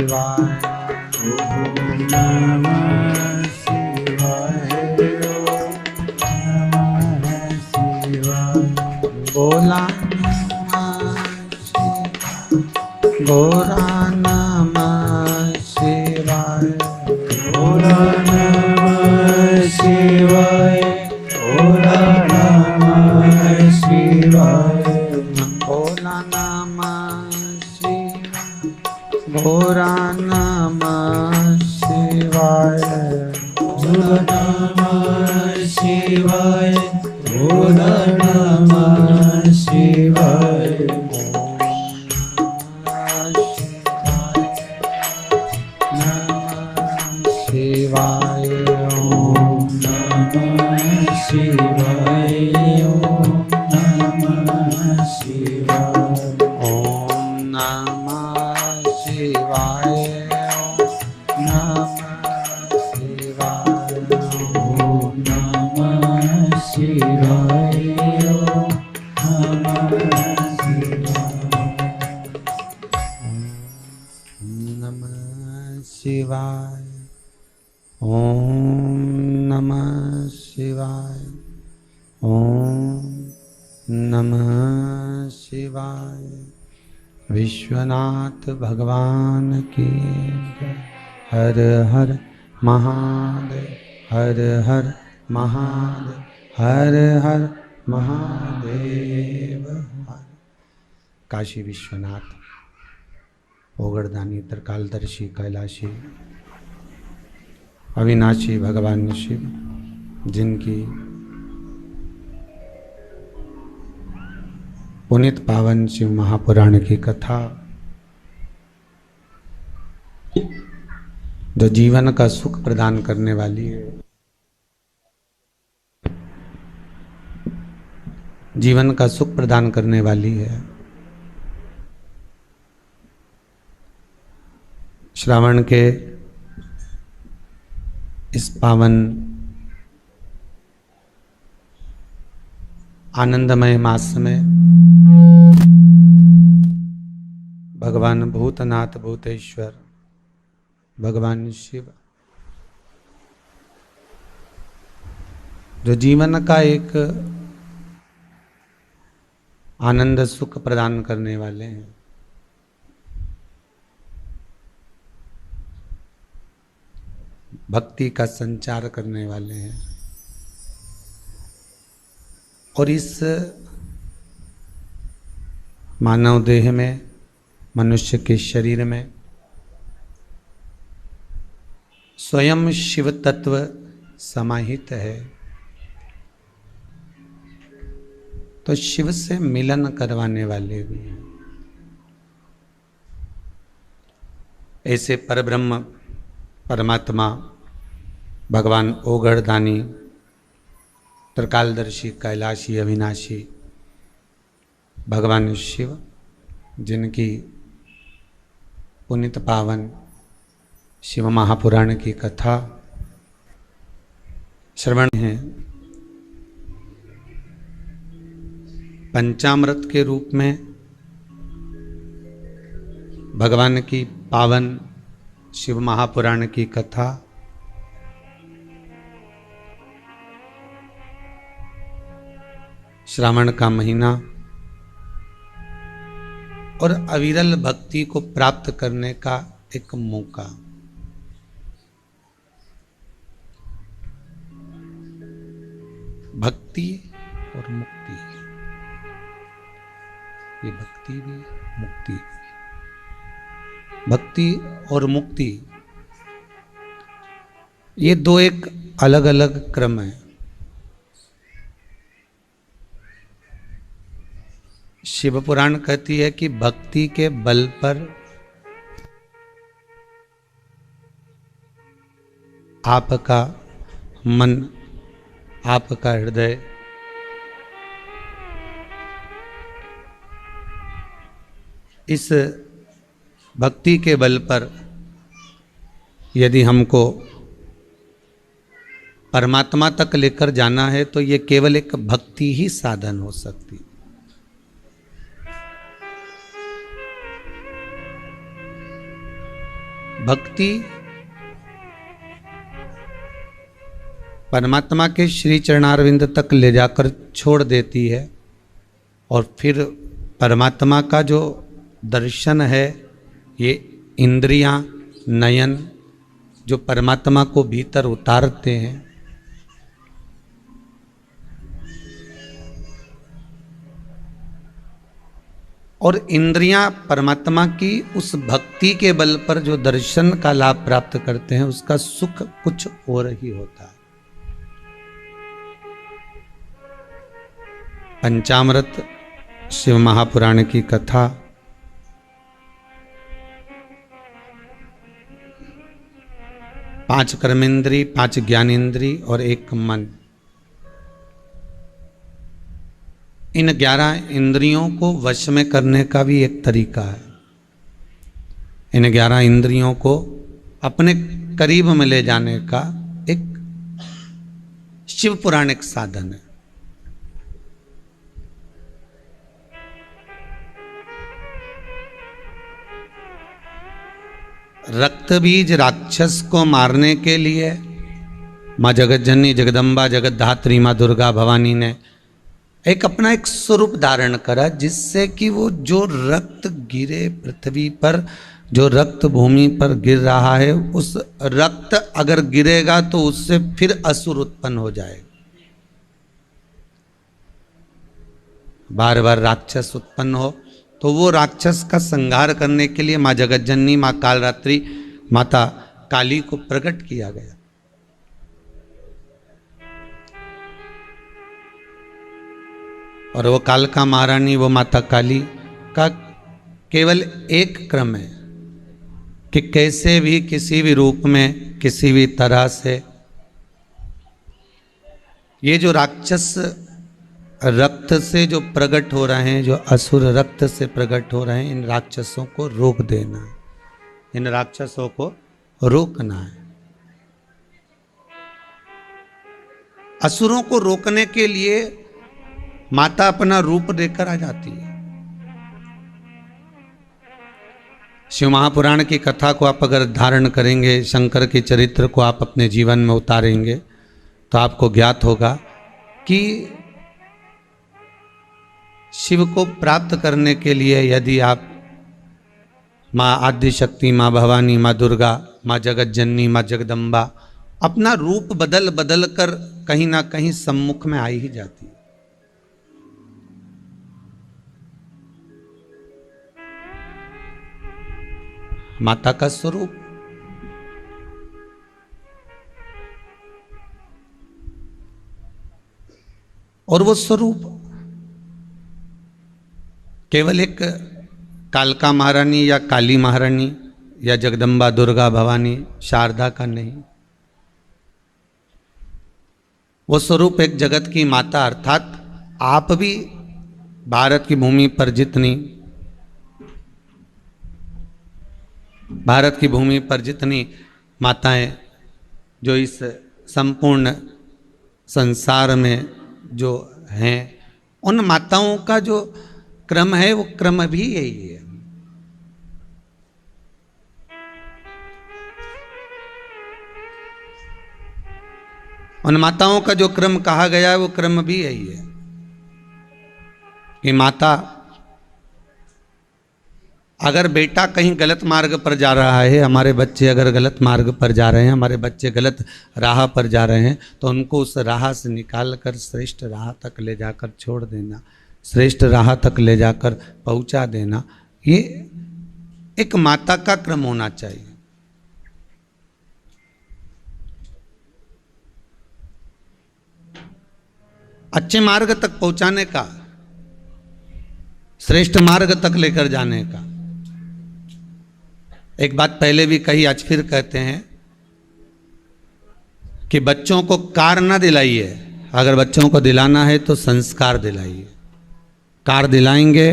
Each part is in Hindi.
शिवाय। ओम नमः शिवाय। ओम नमः शिवाय। बोला बोला नमः शिवाय। बोला नमः शिवाय। बोला नमः शिवाय। बोला नमः शिवाय। बोला नमः शिवाय। बोला नमः शिवाय। बोला नमः शिवाय। शिवाय। ओम नमः शिवाय। ओम नमः शिवाय। ओम नमः शिवाय। ओम नमः शिवाय। ओम नमः शिवाय। ओम नमः शिवाय। ओम नमः शिवाय। ओम नमः शिवाय। विश्वनाथ भगवान की जय। हर हर महादेव। हर हर महादेव। हर हर महादेव। काशी विश्वनाथ ओगड़दानी त्रिकालदर्शी कैलाशी अविनाशी भगवान शिव, जिनकी पुनीत पावन शिव महापुराण की कथा जो जीवन का सुख प्रदान करने वाली है, जीवन का सुख प्रदान करने वाली है। श्रावण के इस पावन आनंदमय मास में भगवान भूतनाथ भूतेश्वर भगवान शिव जो जीवन का एक आनंद सुख प्रदान करने वाले हैं, भक्ति का संचार करने वाले हैं, और इस मानव देह में, मनुष्य के शरीर में स्वयं शिव तत्व समाहित है। तो शिव से मिलन करवाने वाले भी हैं। ऐसे परब्रह्म परमात्मा भगवान ओगड़दानी त्रिकालदर्शी कैलाशी अविनाशी भगवान शिव, जिनकी पुनीत पावन शिव महापुराण की कथा श्रवण है, पंचामृत के रूप में भगवान की पावन शिव महापुराण की कथा श्रावण का महीना और अविरल भक्ति को प्राप्त करने का एक मौका। भक्ति और मुक्ति, ये भक्ति भी मुक्ति भी। भक्ति और मुक्ति ये दो एक अलग अलग क्रम है। शिव पुराण कहती है कि भक्ति के बल पर आपका मन, आपका हृदय इस भक्ति के बल पर यदि हमको परमात्मा तक लेकर जाना है तो ये केवल एक भक्ति ही साधन हो सकती। भक्ति परमात्मा के श्री चरणारविंद तक ले जाकर छोड़ देती है और फिर परमात्मा का जो दर्शन है, ये इंद्रियां, नयन जो परमात्मा को भीतर उतारते हैं, और इंद्रियां परमात्मा की उस भक्ति के बल पर जो दर्शन का लाभ प्राप्त करते हैं, उसका सुख कुछ और ही होता है। पंचामृत शिव महापुराण की कथा, पांच कर्मेंद्री, पांच ज्ञानेंद्री और एक मन, इन 11 इंद्रियों को वश में करने का भी एक तरीका है। इन 11 इंद्रियों को अपने करीब में ले जाने का एक शिव पुराणिक साधन है। रक्त बीज राक्षस को मारने के लिए माँ जगतजननी, जगदम्बा, जगतधात्री माँ दुर्गा भवानी ने एक अपना एक स्वरूप धारण करा, जिससे कि वो जो रक्त गिरे पृथ्वी पर, जो रक्त भूमि पर गिर रहा है, उस रक्त अगर गिरेगा तो उससे फिर असुर उत्पन्न हो जाएगा। बार बार राक्षस उत्पन्न हो तो वो राक्षस का संहार करने के लिए माँ जगतजननी, माँ कालरात्रि, माता काली को प्रकट किया गया। और वो कालका महारानी, वो माता काली का केवल एक क्रम है कि कैसे भी किसी भी रूप में, किसी भी तरह से ये जो राक्षस रक्त से जो प्रकट हो रहे हैं, जो असुर रक्त से प्रकट हो रहे हैं, इन राक्षसों को रोक देना है, इन राक्षसों को रोकना है। असुरों को रोकने के लिए माता अपना रूप लेकर आ जाती है। शिव महापुराण की कथा को आप अगर धारण करेंगे, शंकर के चरित्र को आप अपने जीवन में उतारेंगे, तो आपको ज्ञात होगा कि शिव को प्राप्त करने के लिए यदि आप माँ आद्य शक्ति, माँ भवानी, माँ दुर्गा, माँ जगतजननी, माँ जगदम्बा अपना रूप बदल बदल कर कहीं ना कहीं सम्मुख में आई ही जाती है। माता का स्वरूप और वो स्वरूप केवल एक कालका महारानी या काली महारानी या जगदम्बा, दुर्गा, भवानी, शारदा का नहीं। वो स्वरूप एक जगत की माता, अर्थात आप भी भारत की भूमि पर जितनी माताएं जो इस संपूर्ण संसार में जो हैं, उन माताओं का जो क्रम है, वो क्रम भी यही है। उन माताओं का जो क्रम कहा गया है, वो क्रम भी यही है कि माता, अगर बेटा कहीं गलत मार्ग पर जा रहा है, हमारे बच्चे अगर गलत मार्ग पर जा रहे हैं, हमारे बच्चे गलत राह पर जा रहे हैं, तो उनको उस राह से निकाल कर श्रेष्ठ राह तक ले जाकर छोड़ देना, श्रेष्ठ राह तक ले जाकर पहुंचा देना, ये एक माता का क्रम होना चाहिए। अच्छे मार्ग तक पहुंचाने का, श्रेष्ठ मार्ग तक लेकर जाने का। एक बात पहले भी कही, आज फिर कहते हैं कि बच्चों को कार ना दिलाइए, अगर बच्चों को दिलाना है तो संस्कार दिलाइए। कार दिलाएंगे,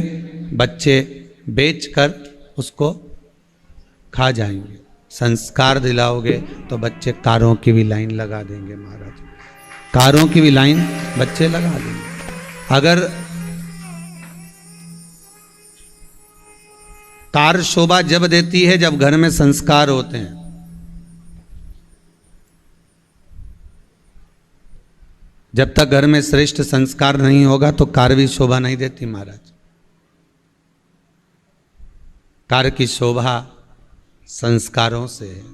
बच्चे बेचकर उसको खा जाएंगे। संस्कार दिलाओगे तो बच्चे कारों की भी लाइन लगा देंगे। महाराज, कारों की भी लाइन बच्चे लगा देंगे। अगर कार शोभा जब देती है जब घर में संस्कार होते हैं। जब तक घर में श्रेष्ठ संस्कार नहीं होगा तो कार भी शोभा नहीं देती महाराज। कार की शोभा संस्कारों से है।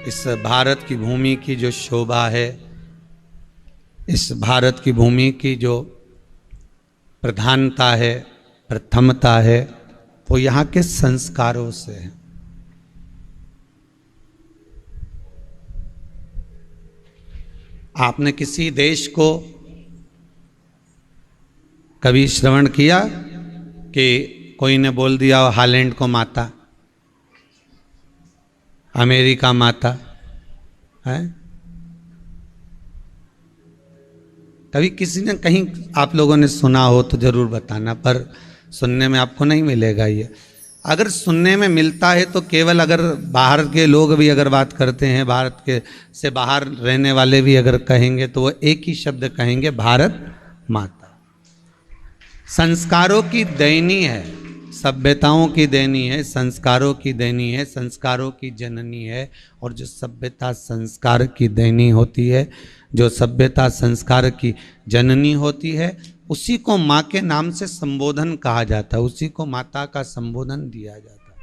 इस भारत की भूमि की जो शोभा है, इस भारत की भूमि की जो प्रधानता है, प्रथमता है, वो यहाँ के संस्कारों से है। आपने किसी देश को कभी श्रवण किया कि कोई ने बोल दिया हालैंड को माता, अमेरिका माता है? कभी किसी ने कहीं आप लोगों ने सुना हो तो जरूर बताना, पर सुनने में आपको नहीं मिलेगा ये। अगर सुनने में मिलता है तो केवल अगर बाहर के लोग भी अगर बात करते हैं, भारत के से बाहर रहने वाले भी अगर कहेंगे तो वो एक ही शब्द कहेंगे, भारत माता। संस्कारों की देनी है, सभ्यताओं की देनी है, संस्कारों की देनी है, संस्कारों की जननी है। और जो सभ्यता संस्कार की देनी होती है, जो सभ्यता संस्कार की जननी होती है, उसी को माँ के नाम से संबोधन कहा जाता है, उसी को माता का संबोधन दिया जाता है।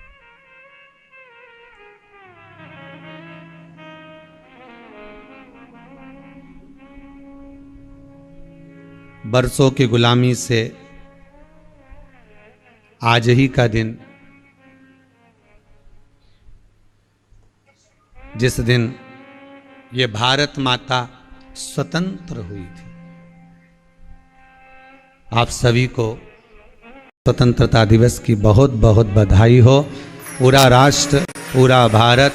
बरसों की गुलामी से आज ही का दिन, जिस दिन ये भारत माता स्वतंत्र हुई थी, आप सभी को स्वतंत्रता दिवस की बहुत बहुत बधाई हो। पूरा राष्ट्र, पूरा भारत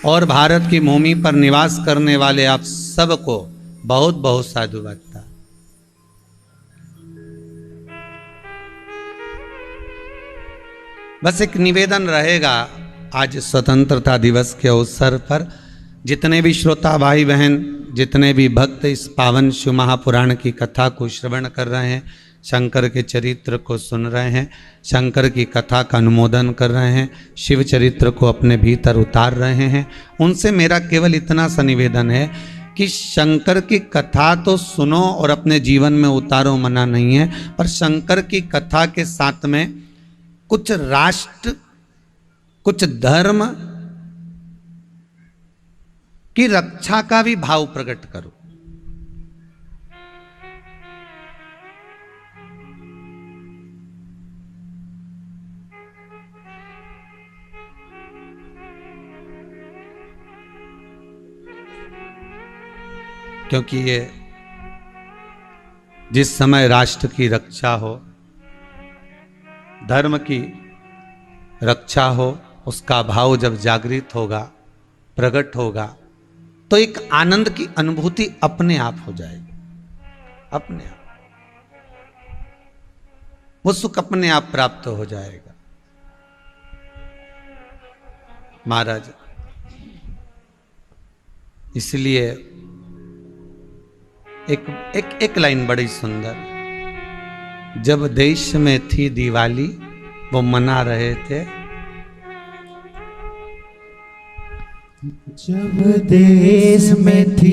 और भारत की भूमि पर निवास करने वाले आप सबको बहुत बहुत साधुवाद। बस एक निवेदन रहेगा आज स्वतंत्रता दिवस के अवसर पर, जितने भी श्रोता भाई बहन, जितने भी भक्त इस पावन शिव महापुराण की कथा को श्रवण कर रहे हैं, शंकर के चरित्र को सुन रहे हैं, शंकर की कथा का अनुमोदन कर रहे हैं, शिव चरित्र को अपने भीतर उतार रहे हैं, उनसे मेरा केवल इतना सा निवेदन है कि शंकर की कथा तो सुनो और अपने जीवन में उतारो, मना नहीं है, पर शंकर की कथा के साथ में कुछ राष्ट्र, कुछ धर्म की रक्षा का भी भाव प्रकट करो। क्योंकि ये जिस समय राष्ट्र की रक्षा हो, धर्म की रक्षा हो, उसका भाव जब जागृत होगा, प्रकट होगा, तो एक आनंद की अनुभूति अपने आप हो जाएगी, अपने आप वो सुख अपने आप प्राप्त हो जाएगा। महाराज, इसलिए एक लाइन बड़ी सुंदर, जब देश में थी दिवाली वो मना रहे थे, जब देश में थी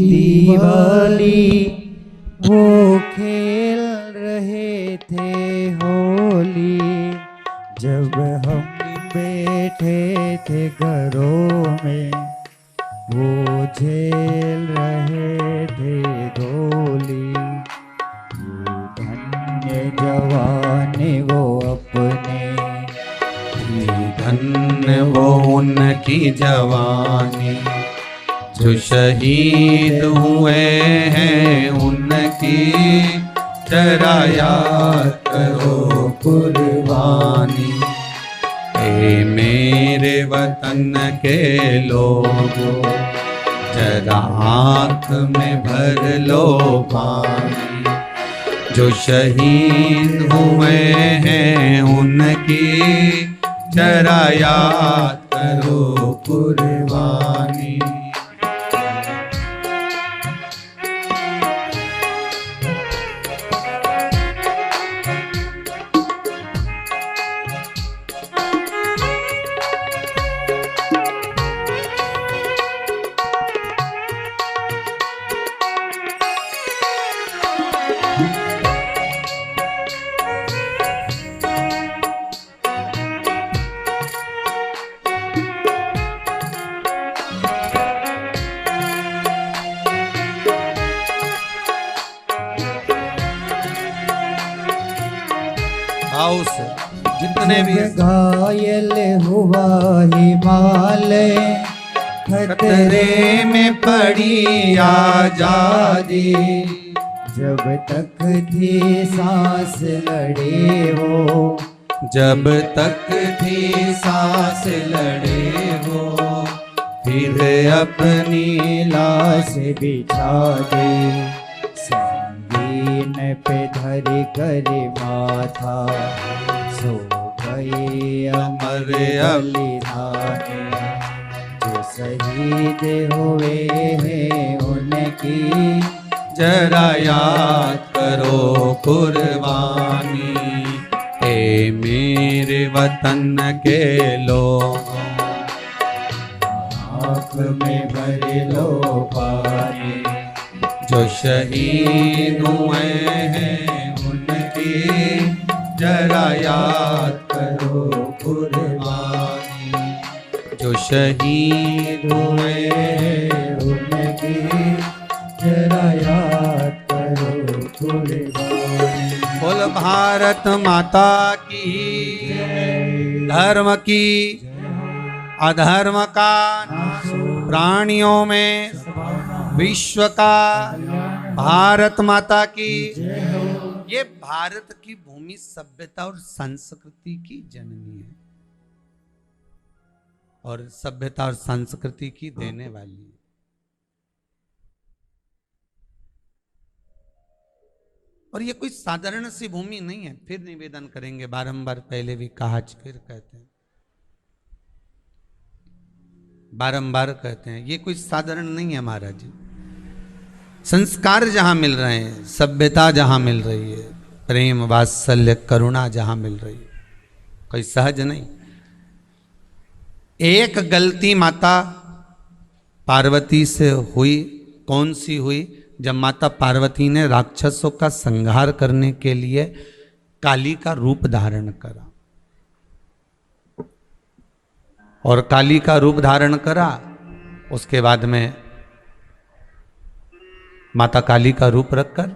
दिवाली वो खेल रहे थे होली, जब हम बैठे थे घरों में वो झेल रहे थे गोली। धन्य जवानी वो अपने, धन्य वो उनकी जवानी, जो शहीद हुए हैं उनकी जरा याद करो कुर्बानी। ए मेरे वतन के लोगों, जरा आँख में भर लो पानी, जो शहीद हुए हैं उनकी जरा याद करो कुर्बानी। भाव से जितने भी जब घायल हुआ हिमालय, खतरे में पड़ी आजादी, जब तक थी सांस लड़े हो, जब तक थी सांस लड़े हो, फिर अपनी लाश बिछा दे, संगीन पे धर कर माथा, सो गए अमर बलिदानी, जो शहीद हुए हैं उनकी जरा याद करो कुर्बानी। ए मेरे वतन के लोगों, आँख में भर लो पानी, जो शहीद हुए हैं उनकी जरा याद करो कुर्बानी। जो शहीद हुए हैं उनकी जरा याद करो कुर्बानी। बोल भारत माता की, धर्म की अधर्म का प्राणियों में विश्व का, भारत माता की। ये भारत की भूमि सभ्यता और संस्कृति की जननी है और सभ्यता और संस्कृति की देने वाली है। और ये कोई साधारण सी भूमि नहीं है। फिर निवेदन करेंगे, बारंबार पहले भी कहा, फिर कहते हैं, बारंबार कहते हैं, ये कोई साधारण नहीं है महाराज जी। संस्कार जहां मिल रहे हैं, सभ्यता जहां मिल रही है, प्रेम वात्सल्य करुणा जहां मिल रही है, कोई सहज नहीं। एक गलती माता पार्वती से हुई, कौन सी हुई? जब माता पार्वती ने राक्षसों का संहार करने के लिए काली का रूप धारण करा, और काली का रूप धारण करा, उसके बाद में माता काली का रूप रखकर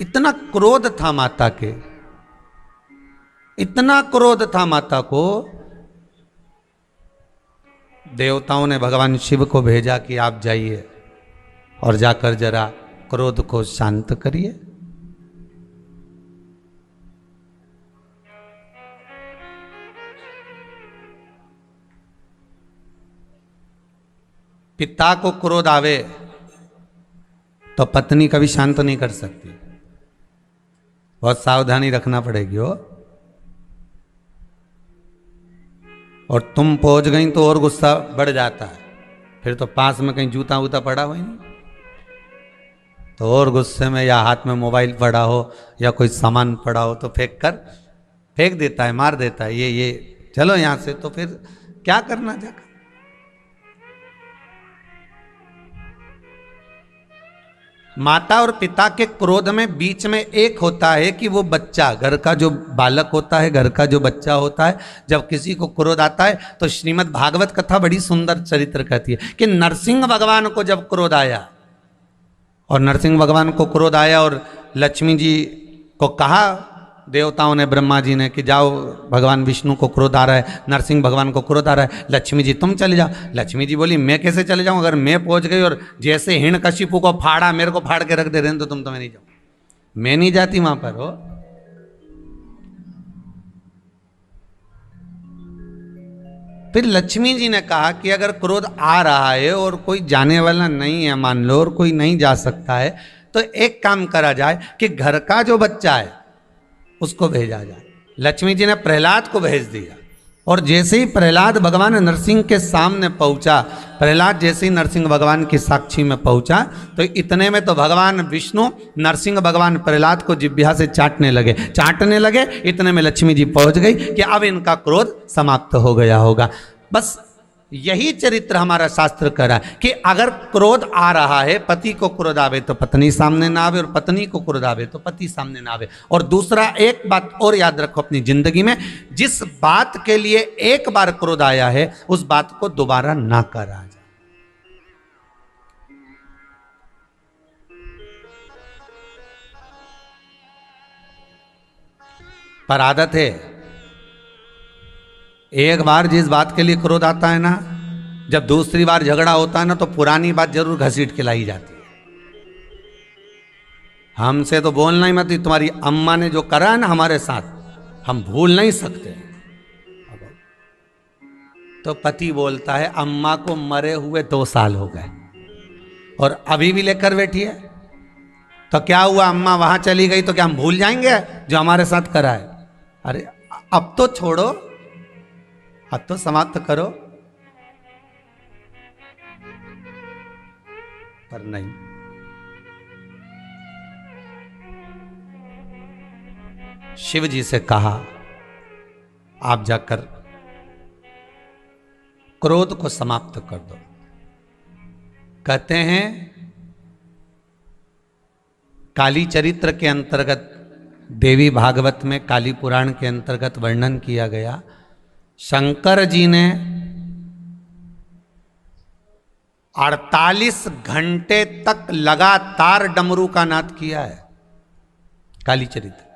इतना क्रोध था माता के, इतना क्रोध था माता को, देवताओं ने भगवान शिव को भेजा कि आप जाइए और जाकर जरा क्रोध को शांत करिए। पिता को क्रोध आवे तो पत्नी कभी शांत नहीं कर सकती, बहुत सावधानी रखना पड़ेगी हो। और तुम पहुंच गई तो और गुस्सा बढ़ जाता है, फिर तो पास में कहीं जूता वूता पड़ा हो ही नहीं, तो और गुस्से में, या हाथ में मोबाइल पड़ा हो या कोई सामान पड़ा हो तो फेंक देता है, मार देता है, ये चलो यहां से, तो फिर क्या करना जाकर। माता और पिता के क्रोध में बीच में एक होता है कि वो बच्चा, घर का जो बालक होता है, घर का जो बच्चा होता है, जब किसी को क्रोध आता है तो श्रीमद् भागवत कथा बड़ी सुंदर चरित्र कहती है कि नरसिंह भगवान को जब क्रोध आया, और नरसिंह भगवान को क्रोध आया और लक्ष्मी जी को कहा देवताओं ने, ब्रह्मा जी ने, कि जाओ भगवान विष्णु को क्रोध आ रहा है, नरसिंह भगवान को क्रोध आ रहा है, लक्ष्मी जी तुम चले जाओ। लक्ष्मी जी बोली मैं कैसे चले जाऊं, अगर मैं पहुंच गई और जैसे हिरण्यकशिपु को फाड़ा, मेरे को फाड़ के रख दे रहे हैं, तो तुम तो मैं नहीं जाऊं, मैं नहीं जाती वहां पर हो। फिर लक्ष्मी जी ने कहा कि अगर क्रोध आ रहा है और कोई जाने वाला नहीं है, मान लो, और कोई नहीं जा सकता है, तो एक काम करा जाए कि घर का जो बच्चा है उसको भेजा जाए। लक्ष्मी जी ने प्रहलाद को भेज दिया, और जैसे ही प्रहलाद भगवान नरसिंह के सामने पहुंचा, प्रहलाद जैसे ही नरसिंह भगवान की साक्षी में पहुंचा, तो इतने में तो भगवान विष्णु नरसिंह भगवान प्रहलाद को जिह्वा से चाटने लगे। इतने में लक्ष्मी जी पहुंच गई कि अब इनका क्रोध समाप्त हो गया होगा। बस यही चरित्र हमारा शास्त्र कह रहा है कि अगर क्रोध आ रहा है, पति को क्रोध आवे तो पत्नी सामने ना आवे, और पत्नी को क्रोध आवे तो पति सामने ना आवे। और दूसरा एक बात और याद रखो अपनी जिंदगी में, जिस बात के लिए एक बार क्रोध आया है उस बात को दोबारा ना करा जाए। पर आदत है, एक बार जिस बात के लिए क्रोध आता है ना, जब दूसरी बार झगड़ा होता है ना, तो पुरानी बात जरूर घसीट के लाई जाती है। हमसे तो बोलना ही मत, तुम्हारी अम्मा ने जो करा है ना हमारे साथ, हम भूल नहीं सकते। तो पति बोलता है अम्मा को मरे हुए 2 साल हो गए और अभी भी लेकर बैठी है, तो क्या हुआ, अम्मा वहां चली गई तो क्या हम भूल जाएंगे जो हमारे साथ करा है? अरे अब तो छोड़ो, अब तो समाप्त करो। पर नहीं, शिव जी से कहा आप जाकर क्रोध को समाप्त कर दो। कहते हैं काली चरित्र के अंतर्गत, देवी भागवत में काली पुराण के अंतर्गत वर्णन किया गया, शंकर जी ने 48 घंटे तक लगातार डमरू का नाद किया है। काली चरित्र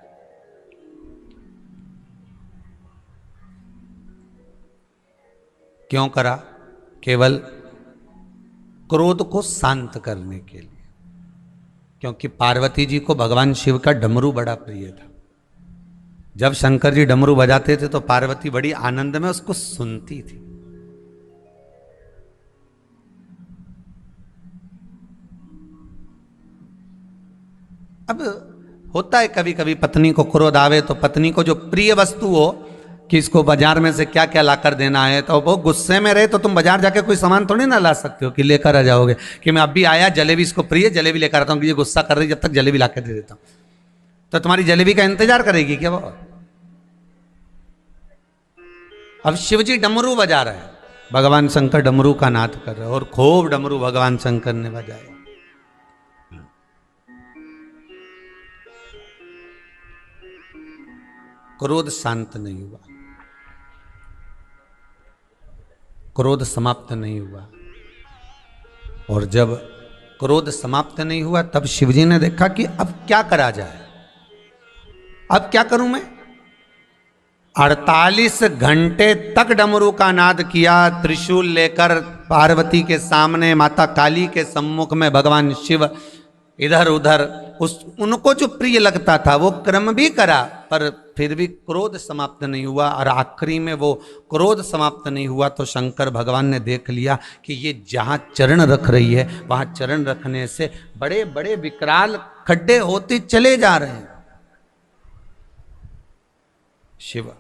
क्यों करा? केवल क्रोध को शांत करने के लिए, क्योंकि पार्वती जी को भगवान शिव का डमरू बड़ा प्रिय था। जब शंकर जी डमरू बजाते थे तो पार्वती बड़ी आनंद में उसको सुनती थी। अब होता है कभी कभी पत्नी को क्रोध आवे तो पत्नी को जो प्रिय वस्तु हो कि इसको बाजार में से क्या क्या लाकर देना है, तो वो गुस्से में रहे तो तुम बाजार जाके कोई सामान थोड़ी ना ला सकते हो कि लेकर आ जाओगे कि मैं अभी आया जलेबी इसको प्रिय जलेबी लेकर आता हूँ कि ये गुस्सा कर रही जब तक जलेबी ला के दे देता हूँ। तो तुम्हारी जलेबी का इंतजार करेगी क्या वो? अब शिवजी डमरू बजा रहे हैं, भगवान शंकर डमरू का नाद कर रहे हैं और खूब डमरू भगवान शंकर ने बजाए। क्रोध शांत नहीं हुआ, क्रोध समाप्त नहीं हुआ। और जब क्रोध समाप्त नहीं हुआ तब शिवजी ने देखा कि अब क्या करा जाए, अब क्या करूं मैं? 48 घंटे तक डमरू का नाद किया, त्रिशूल लेकर पार्वती के सामने, माता काली के सम्मुख में भगवान शिव इधर उधर उनको जो प्रिय लगता था वो क्रम भी करा, पर फिर भी क्रोध समाप्त नहीं हुआ। और आखिरी में वो क्रोध समाप्त नहीं हुआ तो शंकर भगवान ने देख लिया कि ये जहाँ चरण रख रही है वहाँ चरण रखने से बड़े बड़े विकराल खड्डे होते चले जा रहे हैं। शिव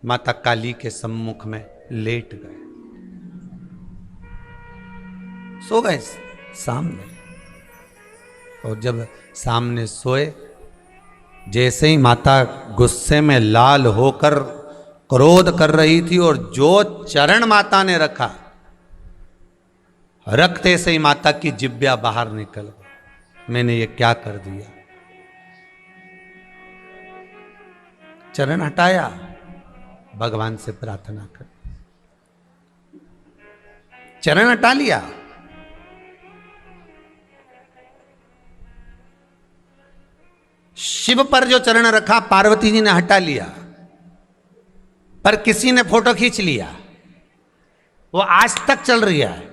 माता काली के सम्मुख में लेट गए, सो गए सामने। और जब सामने सोए, जैसे ही माता गुस्से में लाल होकर क्रोध कर रही थी और जो चरण माता ने रखा, रखते से ही माता की जिब्या बाहर निकल गई। मैंने ये क्या कर दिया? चरण हटाया, भगवान से प्रार्थना कर, चरण हटा लिया। शिव पर जो चरण रखा पार्वती जी ने हटा लिया, पर किसी ने फोटो खींच लिया, वो आज तक चल रही है।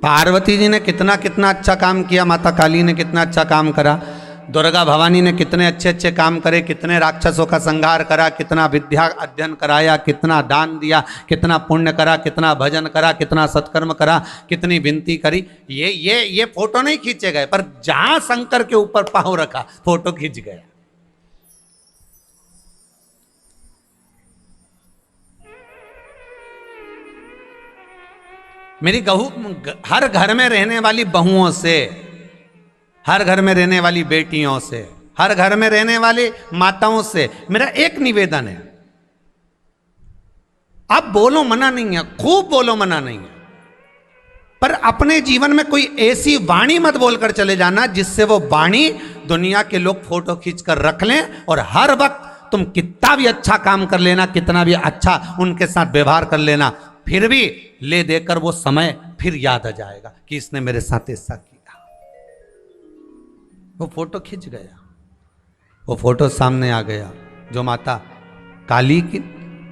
पार्वती जी ने कितना कितना अच्छा काम किया, माता काली ने कितना अच्छा काम करा, दुर्गा भवानी ने कितने अच्छे अच्छे काम करे, कितने राक्षसों का संहार करा, कितना विद्या अध्ययन कराया, कितना दान दिया, कितना पुण्य करा, कितना भजन करा, कितना सत्कर्म करा, कितनी विनती करी। ये फोटो नहीं खींचे गए, पर जहां शंकर के ऊपर पांव रखा फोटो खींच गया। मेरी हर घर में रहने वाली बहुओं से, हर घर में रहने वाली बेटियों से, हर घर में रहने वाली माताओं से मेरा एक निवेदन है, आप बोलो मना नहीं है, खूब बोलो मना नहीं है, पर अपने जीवन में कोई ऐसी वाणी मत बोलकर चले जाना जिससे वो वाणी दुनिया के लोग फोटो खींचकर रख लें और हर वक्त तुम कितना भी अच्छा काम कर लेना, कितना भी अच्छा उनके साथ व्यवहार कर लेना, फिर भी ले देकर वो समय फिर याद आ जाएगा कि इसने मेरे साथ ऐसा किया। वो फोटो खिंच गया, वो फोटो सामने आ गया जो माता काली की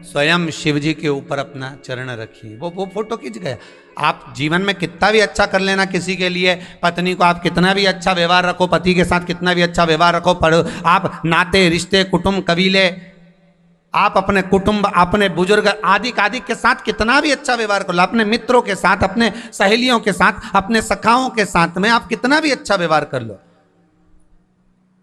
स्वयं शिव जी के ऊपर अपना चरण रखी, वो फोटो खिंच गया। आप जीवन में कितना भी अच्छा कर लेना किसी के लिए, पत्नी को आप कितना भी अच्छा व्यवहार रखो, पति के साथ कितना भी अच्छा व्यवहार रखो, पर आप नाते रिश्ते कुटुंब कबीले, आप अपने कुटुंब अपने बुजुर्ग आदि आदि के साथ कितना भी अच्छा व्यवहार कर लो, अपने मित्रों के साथ, अपने सहेलियों के साथ, अपने सखाओं के साथ में आप कितना भी अच्छा व्यवहार कर लो,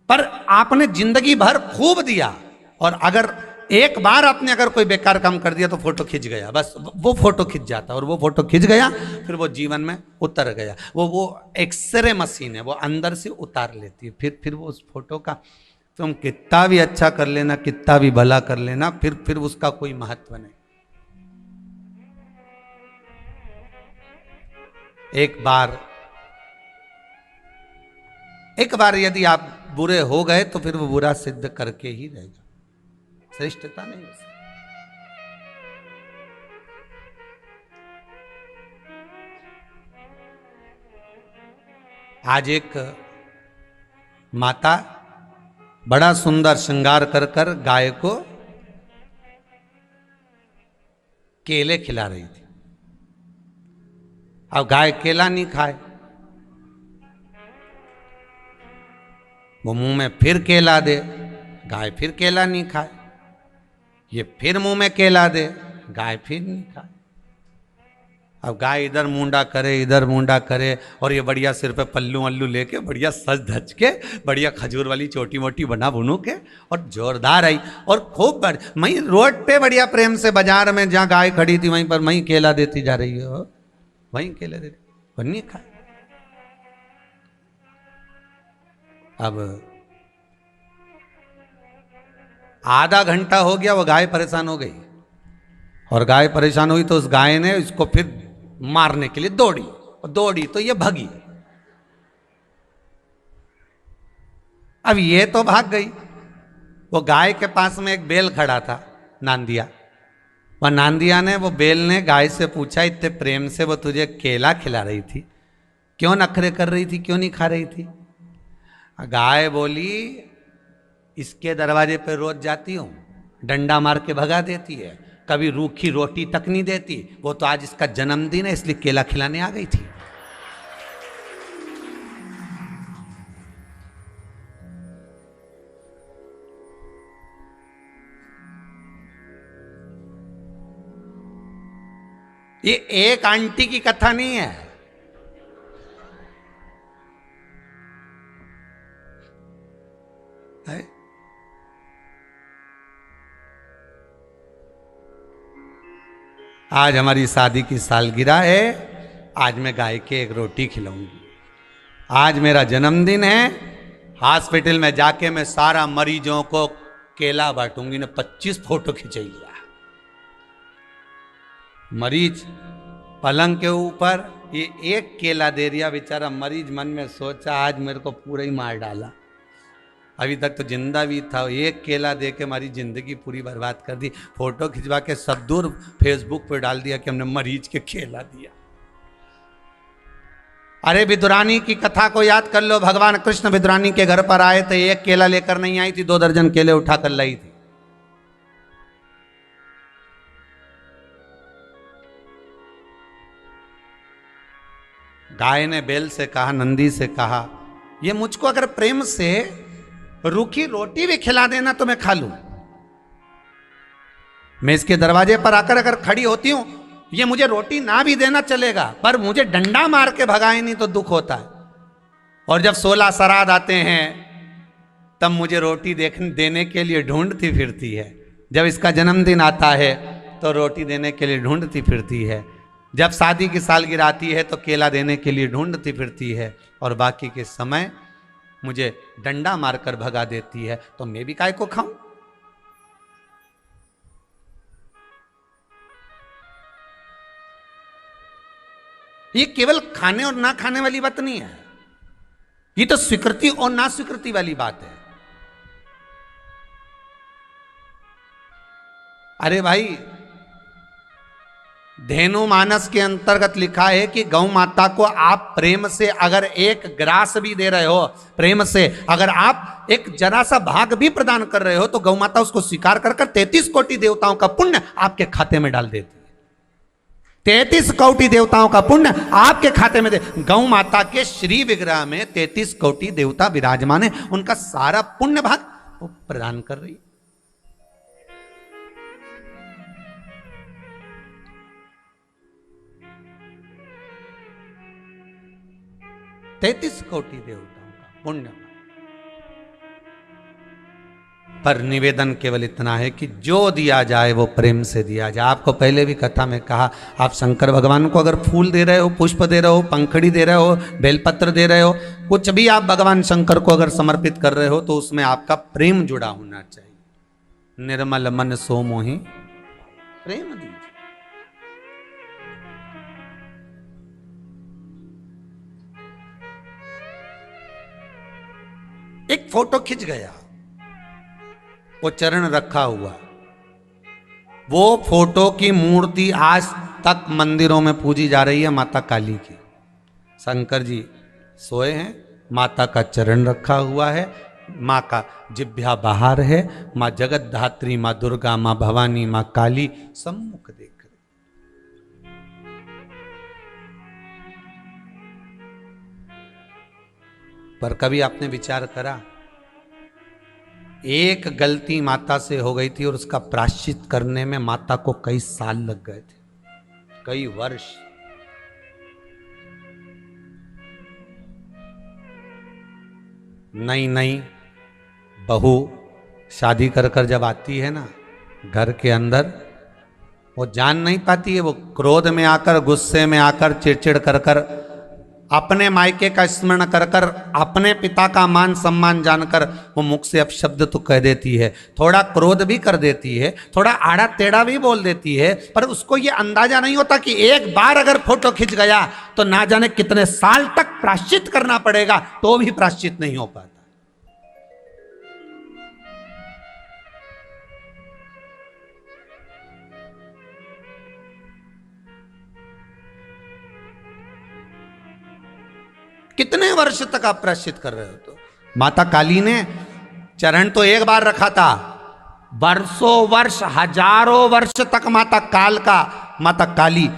पर आपने जिंदगी भर खूब दिया और अगर एक बार आपने अगर कोई बेकार काम कर दिया तो फोटो खिंच गया, बस वो फोटो खिंच जाता, और वो फोटो खिंच गया फिर वो जीवन में उतर गया। वो एक्सरे मशीन है, वो अंदर से उतार लेती है, फिर वो उस फोटो का तुम कितना भी अच्छा कर लेना, कितना भी भला कर लेना, फिर उसका कोई महत्व नहीं। एक बार यदि आप बुरे हो गए तो फिर वो बुरा सिद्ध करके ही रहेगा, श्रेष्ठता नहीं हो सकती। आज एक माता बड़ा सुंदर श्रृंगार कर कर गाय को केले खिला रही थी। अब गाय केला नहीं खाए, वो मुंह में फिर केला दे, गाय फिर केला नहीं खाए, ये फिर मुंह में केला दे, गाय फिर नहीं खाए। अब गाय इधर मुंडा करे इधर मुंडा करे, और ये बढ़िया सिर पे पल्लू वल्लू लेके बढ़िया सज धज के बढ़िया खजूर वाली छोटी मोटी बना बुनू के और जोरदार आई, और खूब वहीं रोड पे बढ़िया प्रेम से बाजार में जहाँ गाय खड़ी थी वहीं पर वहीं केला देती जा रही है, वहीं केला देती, नहीं खाए। अब आधा घंटा हो गया, वो गाय परेशान हो गई, और गाय परेशान हुई तो उस गाय ने इसको फिर मारने के लिए दौड़ी तो ये भगी। अब ये तो भाग गई। वो गाय के पास में एक बैल खड़ा था, नांदिया। वह नांदिया ने, वो बैल ने गाय से पूछा, इतने प्रेम से वो तुझे केला खिला रही थी, क्यों नखरे कर रही थी, क्यों नहीं खा रही थी? गाय बोली, इसके दरवाजे पे रोज जाती हूँ, डंडा मार के भगा देती है, कभी रूखी रोटी तक नहीं देती, वो तो आज इसका जन्मदिन है इसलिए केला खिलाने आ गई थी। ये एक आंटी की कथा नहीं है, आज हमारी शादी की सालगिरह है, आज मैं गाय के एक रोटी खिलाऊंगी, आज मेरा जन्मदिन है, हॉस्पिटल में जाके मैं सारा मरीजों को केला बांटूंगी। ने 25 फोटो खिंचाई लिया, मरीज पलंग के ऊपर, ये एक केला दे दिया, बेचारा मरीज मन में सोचा आज मेरे को पूरा ही मार डाला, अभी तक तो जिंदा भी था, एक केला दे के हमारी जिंदगी पूरी बर्बाद कर दी। फोटो खिंचवा के सब दूर फेसबुक पे डाल दिया कि हमने मरीज के केला दिया। अरे विदुरानी की कथा को याद कर लो, भगवान कृष्ण विदुरानी के घर पर आए थे, एक केला लेकर नहीं आई थी, 2 दर्जन केले उठा कर लाई थी। गाय ने बैल से कहा, नंदी से कहा, ये मुझको अगर प्रेम से रूखी रोटी भी खिला देना तो मैं खा लूं, मैं इसके दरवाजे पर आकर अगर खड़ी होती हूं, ये मुझे रोटी ना भी देना चलेगा, पर मुझे डंडा मार के भगाए नहीं तो दुख होता है। और जब 16 श्राद्ध आते हैं तब मुझे रोटी देने के लिए ढूंढती फिरती है, जब इसका जन्मदिन आता है तो रोटी देने के लिए ढूंढती फिरती है, जब शादी की सालगिरह आती है तो केला देने के लिए ढूंढती फिरती है, और बाकी के समय मुझे डंडा मारकर भगा देती है, तो मैं भी काय को खाऊं? ये केवल खाने और ना खाने वाली बात नहीं है, ये तो स्वीकृति और ना स्वीकृति वाली बात है। अरे भाई, धेनु मानस के अंतर्गत लिखा है कि गौ माता को आप प्रेम से अगर एक ग्रास भी दे रहे हो, प्रेम से अगर आप एक जरा सा भाग भी प्रदान कर रहे हो, तो गौ माता उसको स्वीकार कर 33 कोटि देवताओं का पुण्य आपके खाते में डाल देती है। 33 कोटि देवताओं का पुण्य आपके खाते में दे। गौ माता के श्री विग्रह में 33 कोटि देवता विराजमान है, उनका सारा पुण्य भाग वो प्रदान कर रही है। 33 कोटि देवताओं का पुण्य। पर निवेदन केवल इतना है कि जो दिया जाए वो प्रेम से दिया जाए। आपको पहले भी कथा में कहा, आप शंकर भगवान को अगर फूल दे रहे हो, पुष्प दे रहे हो, पंखड़ी दे रहे हो, बेलपत्र दे रहे हो, कुछ भी आप भगवान शंकर को अगर समर्पित कर रहे हो, तो उसमें आपका प्रेम जुड़ा होना चाहिए। निर्मल मन सो मोहि प्रेम दीजिए। एक फोटो खिंच गया, वो चरण रखा हुआ, वो फोटो की मूर्ति आज तक मंदिरों में पूजी जा रही है, माता काली की। शंकर जी सोए हैं, माता का चरण रखा हुआ है, माँ का जिभ्या बाहर है, माँ जगत धात्री, माँ दुर्गा, माँ भवानी, माँ काली सम्मुख देख रहे। पर कभी आपने विचार करा, एक गलती माता से हो गई थी और उसका प्रायश्चित करने में माता को कई साल लग गए थे, कई वर्ष। नई नई बहू शादी कर कर जब आती है ना घर के अंदर, वो जान नहीं पाती है, वो क्रोध में आकर, गुस्से में आकर, चिड़चिड़ कर कर, अपने मायके का स्मरण कर कर, अपने पिता का मान सम्मान जानकर वो मुख से अपशब्द तो कह देती है, थोड़ा क्रोध भी कर देती है, थोड़ा आड़ा टेढ़ा भी बोल देती है, पर उसको ये अंदाजा नहीं होता कि एक बार अगर फोटो खिंच गया तो ना जाने कितने साल तक प्रायश्चित करना पड़ेगा, तो भी प्रायश्चित नहीं हो पाता। कितने वर्ष तक आप प्रायश्चित कर रहे हो? तो माता काली ने चरण तो एक बार रखा था, वर्षों वर्ष, हजारों वर्ष तक माता काली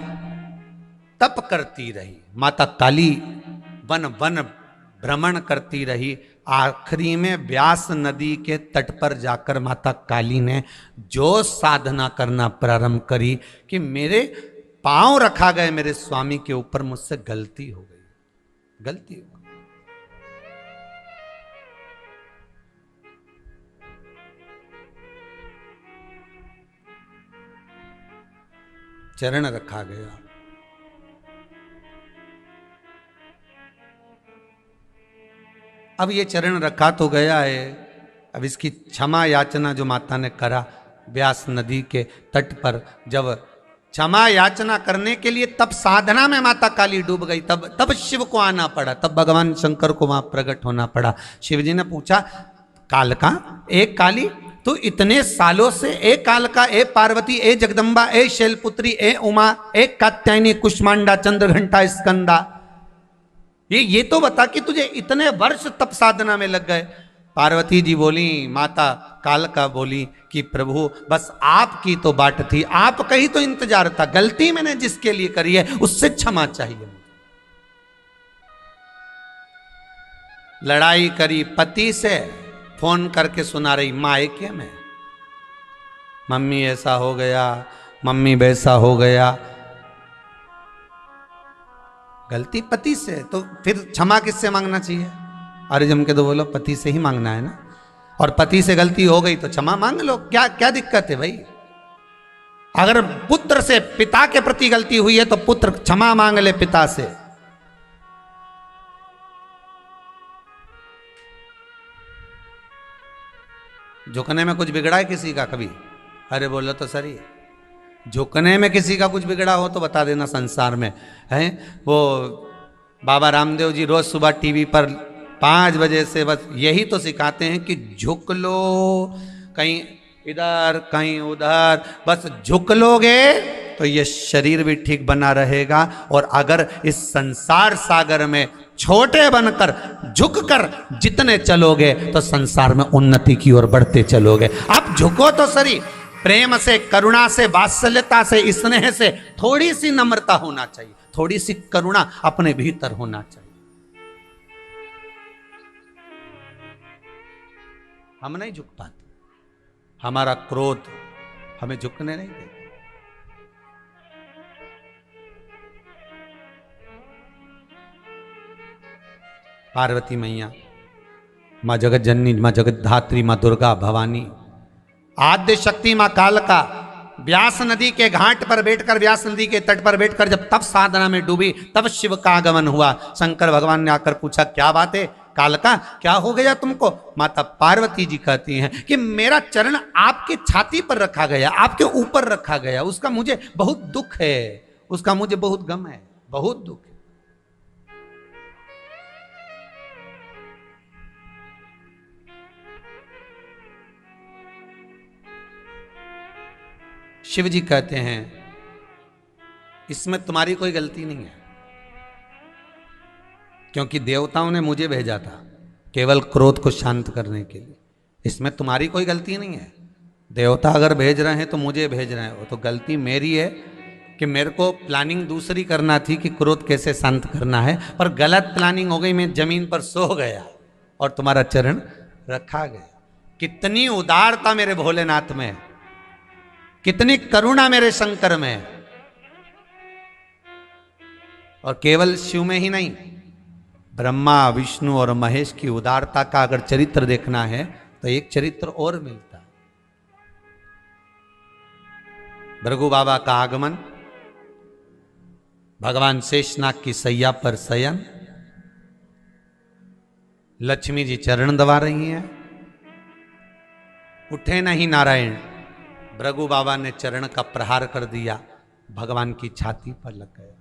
तप करती रही। माता काली वन वन भ्रमण करती रही। आखिरी में व्यास नदी के तट पर जाकर माता काली ने जो साधना करना प्रारंभ करी कि मेरे पांव रखा गए मेरे स्वामी के ऊपर, मुझसे गलती हो गई, गलती हो। चरण रखा गया। अब ये चरण रखा तो गया है, अब इसकी क्षमा याचना जो माता ने करा व्यास नदी के तट पर, जब क्षमा याचना करने के लिए तब साधना में माता काली डूब गई, तब शिव को आना पड़ा, तब भगवान शंकर को वहां प्रकट होना पड़ा। शिव जी ने पूछा, कालका, एक काली, तो इतने सालों से एक कालका, ए पार्वती, ए जगदम्बा, ए शैलपुत्री, ए उमा, ए कात्यायनी, कुष्मांडा, चंद्रघंटा, स्कंदा, ये तो बता कि तुझे इतने वर्ष तप साधना में लग गए। पार्वती जी बोली, माता कालका बोली कि प्रभु बस आपकी तो बाट थी, आपका ही तो इंतजार था, गलती मैंने जिसके लिए करी है उससे क्षमा चाहिए। लड़ाई करी पति से, फोन करके सुना रही मायके में, मम्मी ऐसा हो गया, मम्मी वैसा हो गया। गलती पति से, तो फिर क्षमा किससे मांगना चाहिए? अरे जम के तो बोलो पति से ही मांगना है ना। और पति से गलती हो गई तो क्षमा मांग लो, क्या क्या दिक्कत है भाई? अगर पुत्र से, पिता के प्रति गलती हुई है तो पुत्र क्षमा मांग ले पिता से। झुकने में कुछ बिगड़ा है किसी का कभी? अरे बोलो तो सही, झुकने में किसी का कुछ बिगड़ा हो तो बता देना संसार में है। वो बाबा रामदेव जी रोज सुबह टीवी पर 5 बजे से बस यही तो सिखाते हैं कि झुक लो, कहीं इधर कहीं उधर, बस झुक लोगे तो ये शरीर भी ठीक बना रहेगा। और अगर इस संसार सागर में छोटे बनकर झुककर जितने चलोगे तो संसार में उन्नति की ओर बढ़ते चलोगे। अब झुको तो सही, प्रेम से, करुणा से, वात्सल्यता से, स्नेह से, थोड़ी सी नम्रता होना चाहिए, थोड़ी सी करुणा अपने भीतर होना चाहिए। हम नहीं झुक पाते, हमारा क्रोध हमें झुकने नहीं देता। पार्वती मैया, माँ जगत जननी, माँ जगत धात्री, माँ दुर्गा भवानी, आद्य शक्ति माँ कालका, व्यास नदी के घाट पर बैठकर, व्यास नदी के तट पर बैठकर जब तप साधना में डूबी, तब शिव का आगमन हुआ। शंकर भगवान ने आकर पूछा, क्या बात है कालका, क्या हो गया तुमको? माता पार्वती जी कहती हैं कि मेरा चरण आपकी छाती पर रखा गया, आपके ऊपर रखा गया, उसका मुझे बहुत दुख है, उसका मुझे बहुत गम है, बहुत दुख है। शिव जी कहते हैं इसमें तुम्हारी कोई गलती नहीं है, क्योंकि देवताओं ने मुझे भेजा था केवल क्रोध को शांत करने के लिए। इसमें तुम्हारी कोई गलती नहीं है। देवता अगर भेज रहे हैं तो मुझे भेज रहे हैं, वो तो गलती मेरी है कि मेरे को प्लानिंग दूसरी करना थी कि क्रोध कैसे शांत करना है, पर गलत प्लानिंग हो गई। मैं जमीन पर सो गया और तुम्हारा चरण रखा गया। कितनी उदारता मेरे भोलेनाथ में, कितनी करुणा मेरे शंकर में, और केवल शिव में ही नहीं, ब्रह्मा, विष्णु और महेश की उदारता का अगर चरित्र देखना है तो एक चरित्र और मिलता है। भृगु बाबा का आगमन, भगवान शेषनाग की सैया पर शयन, लक्ष्मी जी चरण दबा रही हैं, उठे नहीं नारायण, भृगु बाबा ने चरण का प्रहार कर दिया, भगवान की छाती पर लग गया।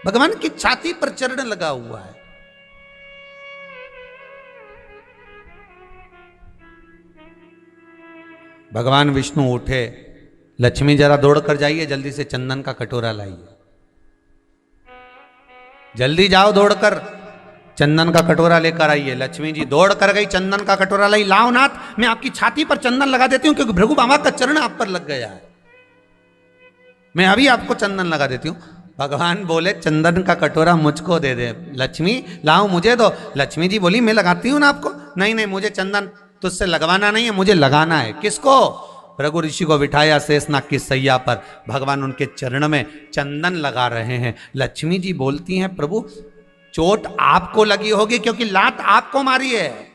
भगवान की छाती पर चरण लगा हुआ है। भगवान विष्णु उठे, लक्ष्मी जरा दौड़ कर जाइए, जल्दी से चंदन का कटोरा लाइए, जल्दी जाओ दौड़कर चंदन का कटोरा लेकर आइए। लक्ष्मी जी दौड़ कर गई, चंदन का कटोरा लाई। लाओ नाथ, मैं आपकी छाती पर चंदन लगा देती हूं, क्योंकि भृगु बाबा का चरण आप पर लग गया है, मैं अभी आपको चंदन लगा देती हूं। भगवान बोले चंदन का कटोरा मुझको दे दे। लक्ष्मी लाओ मुझे दो। लक्ष्मी जी बोली मैं लगाती हूं ना आपको। नहीं नहीं, मुझे चंदन तुझसे लगवाना नहीं है, मुझे लगाना है। किसको? भृगु ऋषि को बिठाया शेषनाग की सैया पर, भगवान उनके चरण में चंदन लगा रहे हैं। लक्ष्मी जी बोलती हैं प्रभु चोट आपको लगी होगी क्योंकि लात आपको मारी है।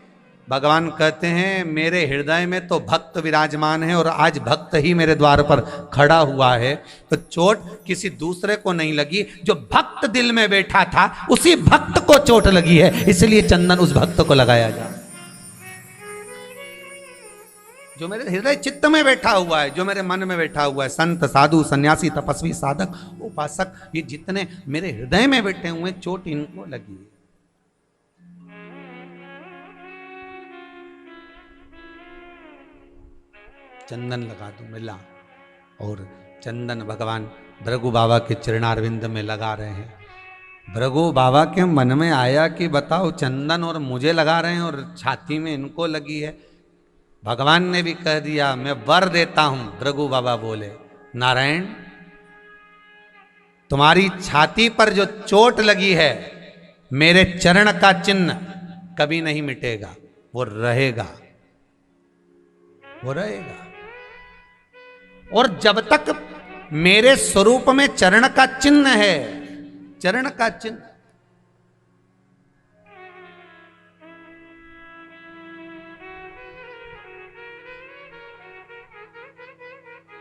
भगवान कहते हैं मेरे हृदय में तो भक्त विराजमान है और आज भक्त ही मेरे द्वार पर खड़ा हुआ है, तो चोट किसी दूसरे को नहीं लगी, जो भक्त दिल में बैठा था उसी भक्त को चोट लगी है, इसलिए चंदन उस भक्त को लगाया जा। जो मेरे हृदय चित्त में बैठा हुआ है, जो मेरे मन में बैठा हुआ है, संत, साधु, सन्यासी, तपस्वी, साधक, उपासक, ये जितने मेरे हृदय में बैठे हुए, चोट इनको लगी है। चंदन लगा दो, मिला। और चंदन भगवान भृगु बाबा के चरणारविंद में लगा रहे हैं। भृगु बाबा के मन में आया कि बताओ चंदन और मुझे लगा रहे हैं और छाती में इनको लगी है। भगवान ने भी कह दिया मैं वर देता हूं। भृगु बाबा बोले नारायण तुम्हारी छाती पर जो चोट लगी है, मेरे चरण का चिन्ह कभी नहीं मिटेगा, वो रहेगा, वो रहेगा। और जब तक मेरे स्वरूप में चरण का चिन्ह है, चरण का चिन्ह,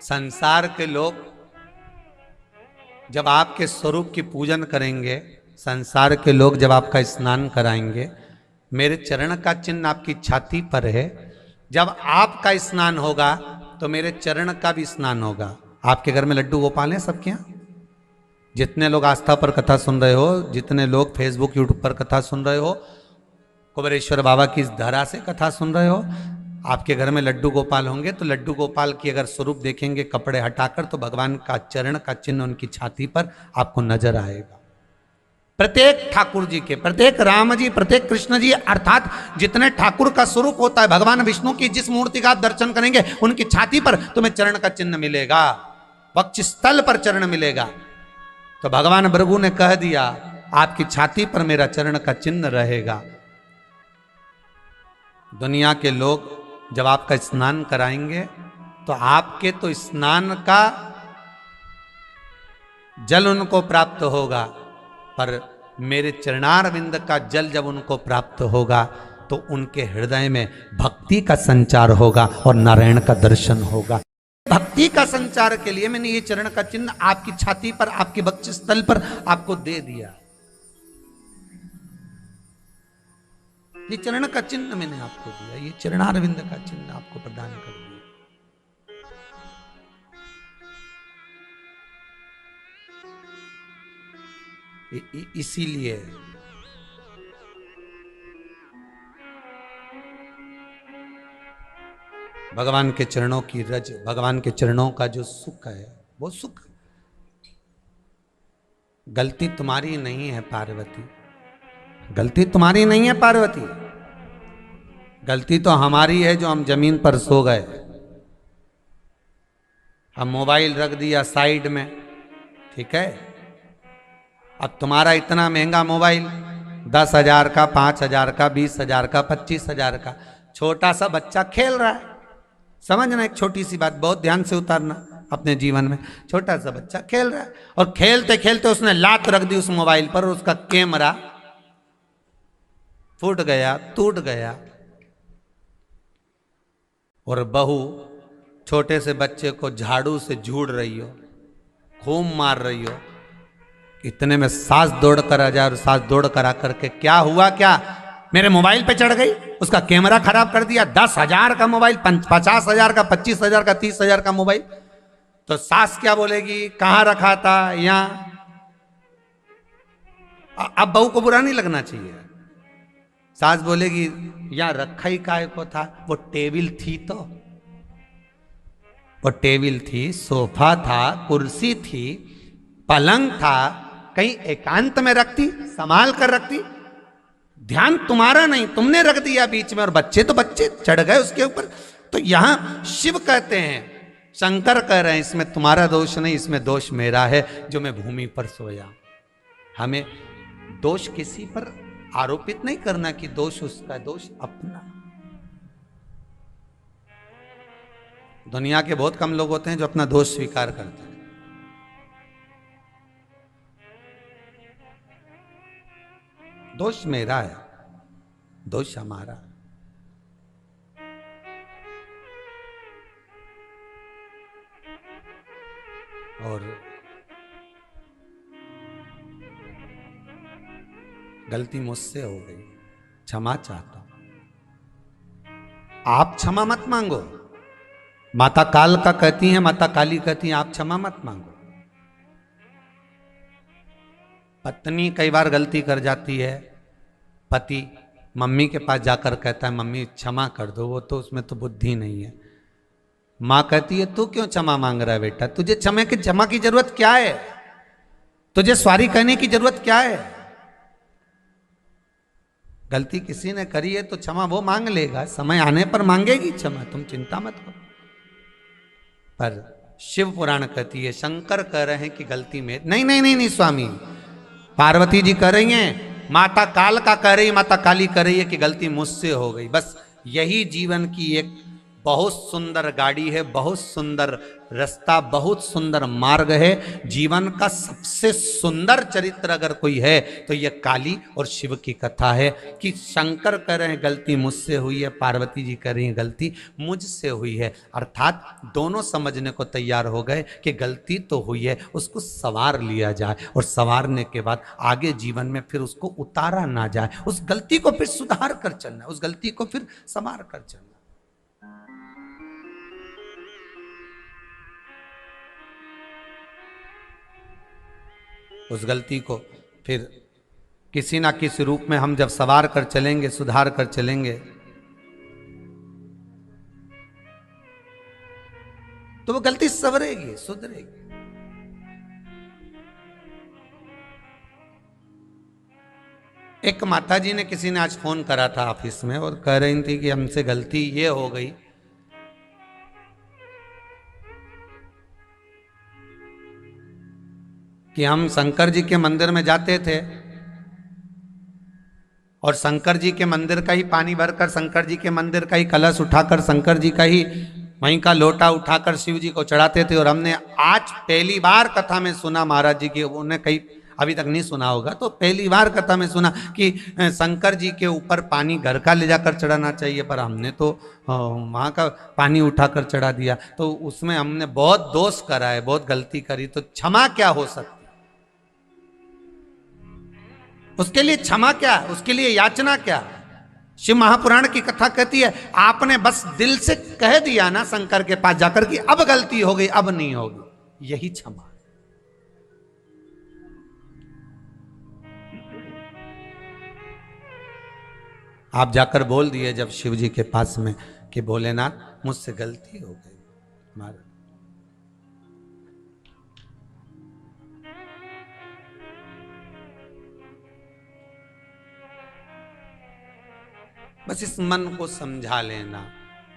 संसार के लोग जब आपके स्वरूप की पूजन करेंगे, संसार के लोग जब आपका स्नान कराएंगे, मेरे चरण का चिन्ह आपकी छाती पर है। जब आपका स्नान होगा तो मेरे चरण का भी स्नान होगा। आपके घर में लड्डू गोपाल हैं सबके यहाँ? जितने लोग आस्था पर कथा सुन रहे हो, जितने लोग फेसबुक यूट्यूब पर कथा सुन रहे हो, कुबेरेश्वर बाबा की इस धरा से कथा सुन रहे हो, आपके घर में लड्डू गोपाल होंगे तो लड्डू गोपाल की अगर स्वरूप देखेंगे कपड़े हटाकर तो भगवान का चरण का चिन्ह उनकी छाती पर आपको नजर आएगा। प्रत्येक ठाकुर जी के, प्रत्येक राम जी, प्रत्येक कृष्ण जी, अर्थात जितने ठाकुर का स्वरूप होता है, भगवान विष्णु की जिस मूर्ति का आप दर्शन करेंगे उनकी छाती पर तुम्हें चरण का चिन्ह मिलेगा, वक्षस्थल पर चरण मिलेगा। तो भगवान भृगु ने कह दिया आपकी छाती पर मेरा चरण का चिन्ह रहेगा। दुनिया के लोग जब आपका स्नान कराएंगे तो आपके तो स्नान का जल उनको प्राप्त होगा, पर मेरे चरणारविंद का जल जब उनको प्राप्त होगा तो उनके हृदय में भक्ति का संचार होगा और नारायण का दर्शन होगा। भक्ति का संचार के लिए मैंने ये चरण का चिन्ह आपकी छाती पर, आपके वक्षस्थल पर आपको दे दिया। ये चरण का चिन्ह मैंने आपको दिया, ये चरणारविंद का चिन्ह आपको प्रदान कर दिया। इसीलिए भगवान के चरणों की रज, भगवान के चरणों का जो सुख है वो सुख, गलती तुम्हारी नहीं है पार्वती, गलती तुम्हारी नहीं है पार्वती, गलती तो हमारी है जो हम जमीन पर सो गए, हम मोबाइल रख दिया साइड में, ठीक है। अब तुम्हारा इतना महंगा मोबाइल 10,000 का, 5,000 का, 20,000 का, 25,000 का, छोटा सा बच्चा खेल रहा है, समझना एक छोटी सी बात, बहुत ध्यान से उतारना अपने जीवन में। छोटा सा बच्चा खेल रहा है और खेलते खेलते उसने लात रख दी उस मोबाइल पर और उसका कैमरा फूट गया, टूट गया, और बहू छोटे से बच्चे को झाड़ू से झूड़ रही हो, खूब मार रही हो, इतने में सास दौड़ कर आ जाए और सास दौड़ कर आकर के क्या हुआ, क्या मेरे मोबाइल पे चढ़ गई, उसका कैमरा खराब कर दिया, 10,000 का मोबाइल, 50,000 का, 25,000 का, 30,000 का मोबाइल। तो सास क्या बोलेगी, कहां रखा था, यहां। अब बहू को बुरा नहीं लगना चाहिए, सास बोलेगी यहां रखा ही काय को था, वो टेबल थी, तो वो टेबल थी, सोफा था, कुर्सी थी, पलंग था, कहीं एकांत में रखती, संभाल कर रखती, ध्यान तुम्हारा नहीं, तुमने रख दिया बीच में, और बच्चे तो बच्चे चढ़ गए उसके ऊपर। तो यहां शिव कहते हैं, शंकर कह रहे हैं इसमें तुम्हारा दोष नहीं, इसमें दोष मेरा है जो मैं भूमि पर सोया। हमें दोष किसी पर आरोपित नहीं करना कि दोष उसका, दोष अपना। दुनिया के बहुत कम लोग होते हैं जो अपना दोष स्वीकार करते हैं। दोष मेरा है, दोष हमारा। और गलती मुझसे हो गई, क्षमा चाहता हूं। आप क्षमा मत मांगो, माता काल का कहती हैं, माता काली कहती हैं आप क्षमा मत मांगो। पत्नी कई बार गलती कर जाती है, पति मम्मी के पास जाकर कहता है मम्मी क्षमा कर दो, वो तो उसमें तो बुद्धि नहीं है। माँ कहती है तू क्यों क्षमा मांग रहा है बेटा, तुझे क्षमा की जरूरत क्या है, तुझे सॉरी कहने की जरूरत क्या है। गलती किसी ने करी है तो क्षमा वो मांग लेगा, समय आने पर मांगेगी क्षमा, तुम चिंता मत करो। पर शिव पुराण कहती है, शंकर कह रहे हैं कि गलती में नहीं नहीं नहीं नहीं स्वामी, पार्वती जी कह रही हैं, माता काल का कह रही, माता काली कह रही है कि गलती मुझसे हो गई। बस यही जीवन की एक बहुत सुंदर गाड़ी है, बहुत सुंदर रास्ता, बहुत सुंदर मार्ग है। जीवन का सबसे सुंदर चरित्र अगर कोई है तो यह काली और शिव की कथा है कि शंकर कह रहे हैं गलती मुझसे हुई है, पार्वती जी कह रही हैं गलती मुझसे हुई है। अर्थात दोनों समझने को तैयार हो गए कि गलती तो हुई है, उसको संवार लिया जाए, और संवारने के बाद आगे जीवन में फिर उसको उतारा ना जाए, उस गलती को फिर सुधार कर चलना, उस गलती को फिर संवार कर चलना। उस गलती को फिर किसी ना किसी रूप में हम जब सवार कर चलेंगे, सुधार कर चलेंगे, तो वो गलती सवरेगी, सुधरेगी। एक माताजी ने, किसी ने आज फोन करा था ऑफिस में और कह रही थी कि हमसे गलती ये हो गई कि हम शंकर जी के मंदिर में जाते थे और शंकर जी के मंदिर का ही पानी भरकर, शंकर जी के मंदिर का ही कलश उठाकर, शंकर जी का ही वहीं का लोटा उठाकर शिव जी को चढ़ाते थे। और हमने आज पहली बार कथा में सुना महाराज जी की, उन्हें कहीं अभी तक नहीं सुना होगा, तो पहली बार कथा में सुना कि शंकर जी के ऊपर पानी घर का ले जाकर चढ़ाना चाहिए, पर हमने तो वहाँ का पानी उठाकर चढ़ा दिया। तो उसमें हमने बहुत दोष करा है, बहुत गलती करी। तो क्षमा क्या हो सकती, उसके लिए क्षमा क्या, उसके लिए याचना क्या? शिव महापुराण की कथा कहती है आपने बस दिल से कह दिया ना शंकर के पास जाकर कि अब गलती हो गई, अब नहीं होगी, यही क्षमा। आप जाकर बोल दिए जब शिव जी के पास में कि भोलेनाथ मुझसे गलती हो गई महाराज। बस इस मन को समझा लेना,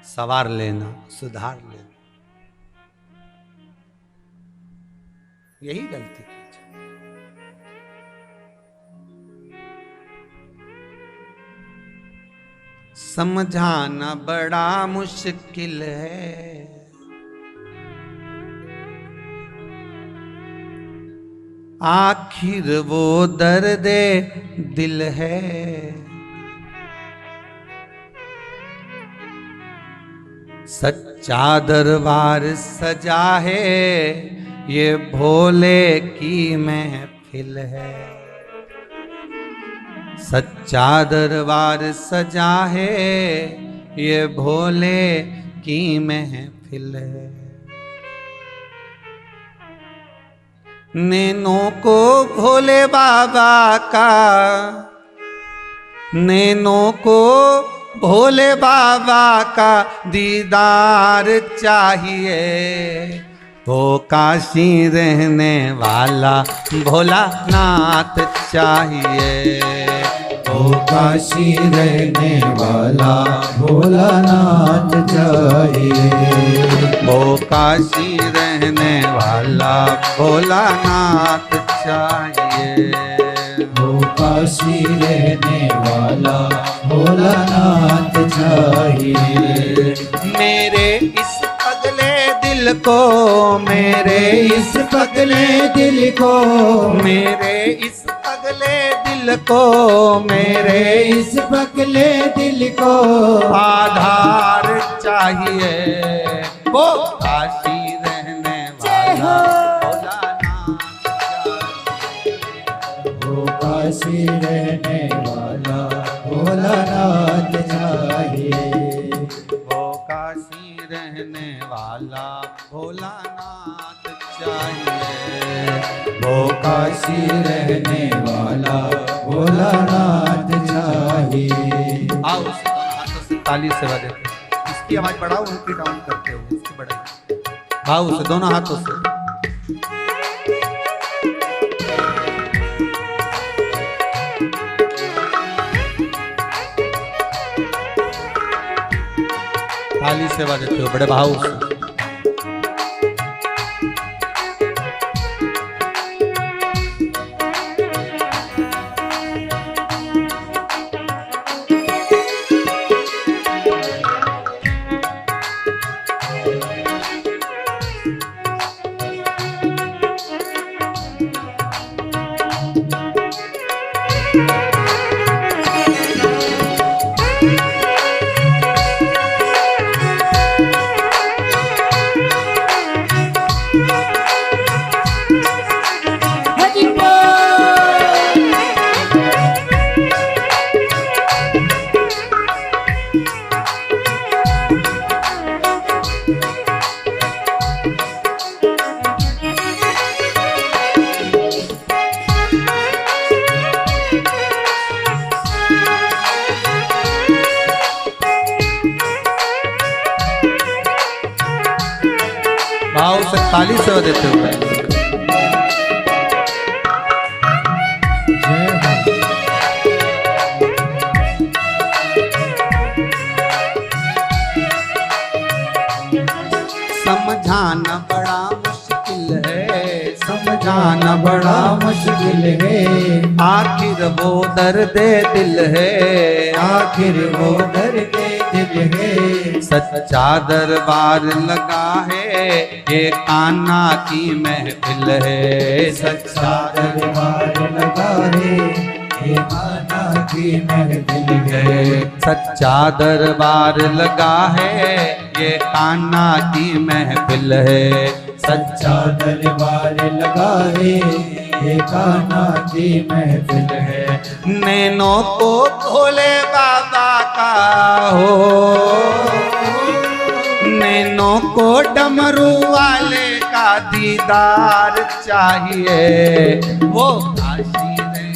सवार लेना, सुधार लेना, यही गलती की। समझाना बड़ा मुश्किल है, आखिर वो दर्द दिल है। सच्चा दरबार सजा है, ये भोले की महफिल है। सच्चा दरबार सजा है, ये भोले की महफिल है। नैनों को भोले बाबा का, नैनों को भोले बाबा का दीदार चाहिए। वो काशी रहने वाला भोलानाथ चाहिए। वो काशी रहने वाला भोलानाथ चाहिए। वो काशी रहने वाला भोलानाथ चाहिए। वो काशी रहने वाला भोलानाथ चाहिए। मेरे इस पगले दिल को, मेरे इस पगले दिल को, मेरे इस पगले दिल को, मेरे इस पगले दिल को आधार चाहिए। वो काशी रहने वाला वो काशी रहने वाला भोलानाथ चाहिए। वो काशी रहने वाला भोलानाथ चाहिए। वो काशी रहने वाला भोलानाथ चाहिए। आओ उस हाथों से ताली सेवा देते, इसकी आवाज बढ़ाओ, उनकी डाउन करते हुए इसकी बढ़ाई। भाव से दोनों हाथों से ताली सेवा देते हो बड़े भाव से। भाव से ताली सेवा देते हुए जय हो। समझाना बड़ा मुश्किल है, समझाना बड़ा मुश्किल है, आखिर वो दर्द दिल है, आखिर वो दर्द दिल है। सच्चा दरबार लगा है, ये कान्हा की महफिल है। सच्चा दरबार लगा है, ये कान्हा की महफिल है। सच्चा दरबार लगा है, ये कान्हा की महफिल है। सच्चा दरबार लगा है, ये कान्हा की महफिल है। नैनों को भोले बाबा का हो, नैनों को डमरू वाले का दीदार चाहिए। वो काशी रहने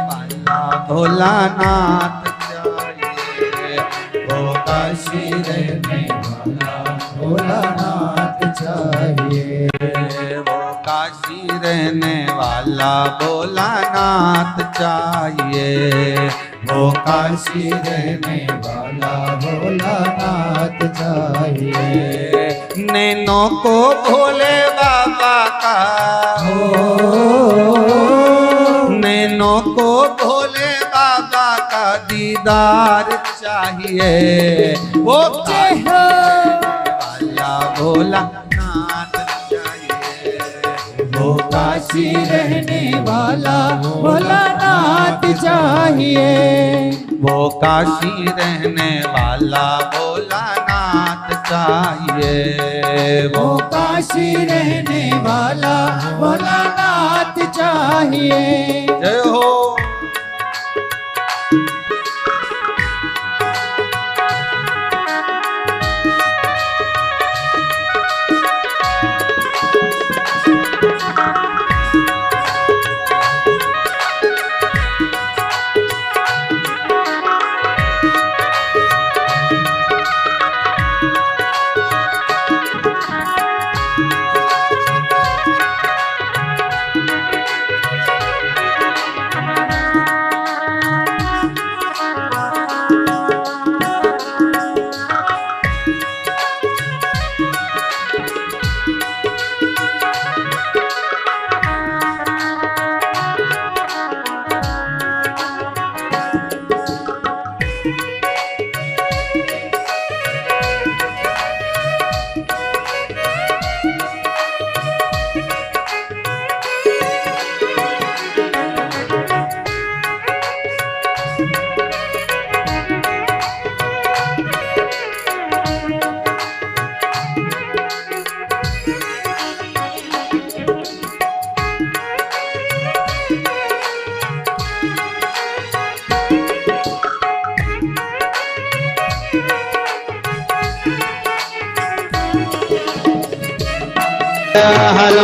वाला भोलानाथ चाहिए, वो काशी रहने वाला भोलानाथ चाहिए। वो काशी रहने वाला भोलानाथ चाहिए, वो काशी रहने वाला भोलानाथ चाहिए। नैनों को भोले बाबा का हो, नैनों को भोले बाबा का दीदार चाहिए। वो काशी वाला भोलानाथ चाहिए, वो काशी रहने वाला भोलानाथ चाहिए। वो काशी रहने वाला भोलानाथ चाहिए। वो काशी रहने वाला भोलानाथ चाहिए। जय हो। हर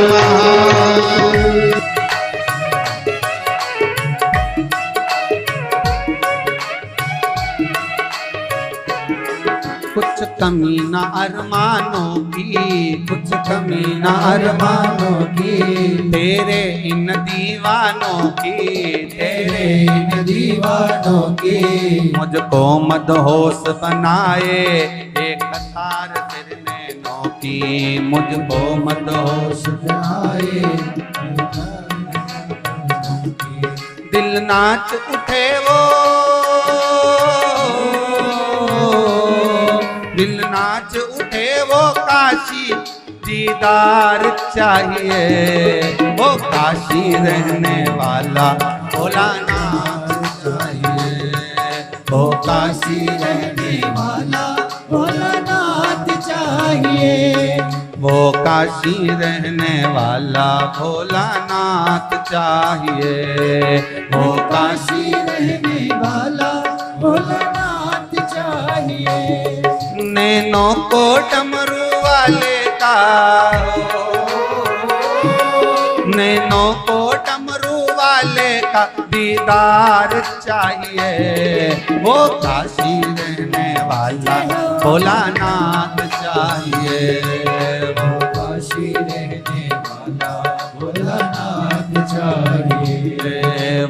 कुछ कमी न अरमानों की, कुछ कमी न अरमानों की, तेरे इन दीवानों की, तेरे इन दीवानों की। मुझको मदहोश बनाए एक तार तेरे नैनों की, मुझको मदहोश बनाए दिल नाच उठे वो, दिल नाच उठे वो काशी दीदार चाहिए। वो काशी रहने वाला भोलानाथ चाहिए, वो काशी रहने वाला भोलानाथ चाहिए। वो काशी रहने वाला भोलानाथ चाहिए, वो काशी रहने वाला भोलानाथ चाहिए। नैनों को डमरू वाले का, नैनों को डमरू वाले का दीदार चाहिए। वो काशी रहने वाला भोलानाथ चाहिए, वो काशी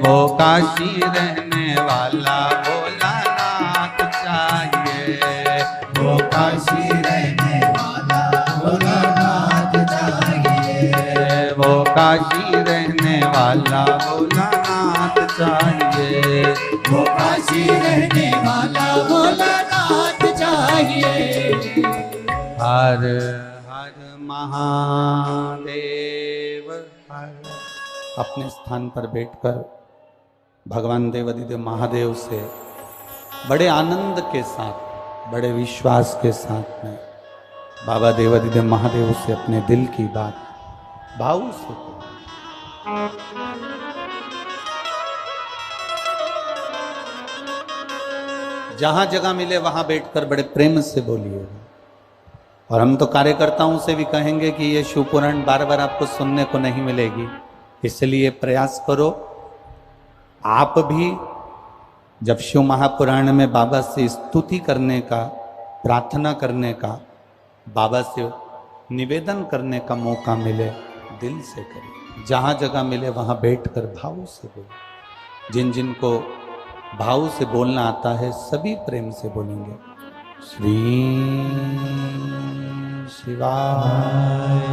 वो काशी रहने वाला भोलानाथ चाहिए, वो काशी रहने वाला भोलानाथ चाहिए, वो काशी रहने वाला भोलानाथ चाहिए, वो काशी रहने वाला भोलानाथ चाहिए। हर हर महादेव हर। अपने स्थान पर बैठकर भगवान देवाधिदेव महादेव से बड़े आनंद के साथ, बड़े विश्वास के साथ में बाबा देवाधिदेव महादेव से अपने दिल की बात भाव से जहां जगह मिले वहां बैठकर बड़े प्रेम से बोलिएगा। और हम तो कार्यकर्ताओं से भी कहेंगे कि ये शिव पुराण बार बार आपको सुनने को नहीं मिलेगी, इसलिए प्रयास करो आप भी जब शिव महापुराण में बाबा से स्तुति करने का, प्रार्थना करने का, बाबा से निवेदन करने का मौका मिले, दिल से करें। जहाँ जगह मिले वहाँ बैठकर भाव से बोलें। जिन जिन को भाव से बोलना आता है सभी प्रेम से बोलेंगे। श्री शिवाय